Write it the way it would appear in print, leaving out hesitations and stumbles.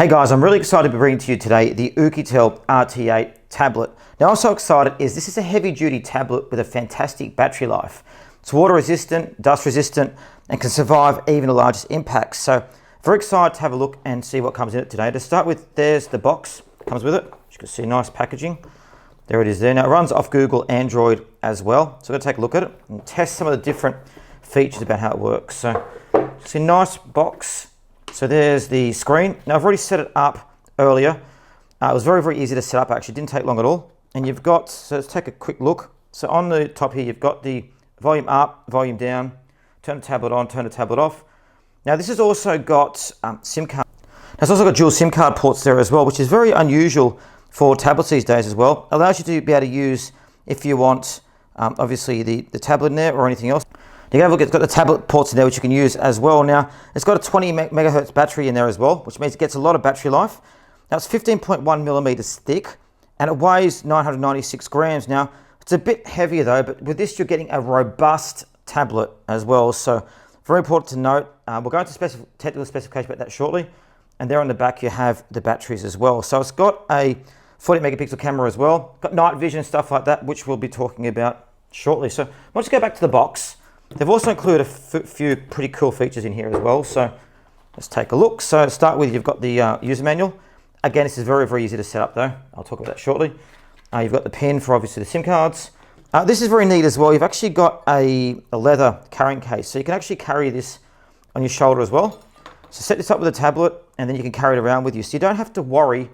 Hey guys, I'm really excited to be bringing to you today the Oukitel RT8 tablet. Now I'm so excited is this is a heavy duty tablet with a fantastic battery life. It's water resistant, dust resistant, and can survive even the largest impacts. So very excited to have a look and see what comes in it today. To start with, there's the box, comes with it. As you can see, nice packaging. There it is there. Now it runs off Google Android as well. So I'm going to take a look at it and test some of the different features about how it works. So it's a nice box. So there's the screen. Now I've already set it up earlier. It was very, very easy to set up actually. It didn't take long at all. And you've got, so let's take a quick look. So on the top here, you've got the volume up, volume down, turn the tablet on, turn the tablet off. Now this has also got SIM card. Now it's also got dual SIM card ports there as well, which is very unusual for tablets these days as well. Allows you to be able to use, if you want, obviously the tablet in there or anything else. You can have a look, it's got the tablet ports in there which you can use as well. Now, it's got a 20 megahertz battery in there as well, which means it gets a lot of battery life. Now, it's 15.1 millimeters thick and it weighs 996 grams. Now, it's a bit heavier though, but with this, you're getting a robust tablet as well. So, very important to note. We'll go into technical specification about that shortly. And there on the back, you have the batteries as well. So, it's got a 40 megapixel camera as well. Got night vision and stuff like that, which we'll be talking about shortly. So, let's go back to the box. They've also included a few pretty cool features in here as well. So let's take a look. So to start with, you've got the user manual. Again, this is very, very easy to set up though. I'll talk about that shortly. You've got the pin for obviously the SIM cards. This is very neat as well. You've actually got a leather carrying case. So you can actually carry this on your shoulder as well. So set this up with a tablet and then you can carry it around with you. So you don't have to worry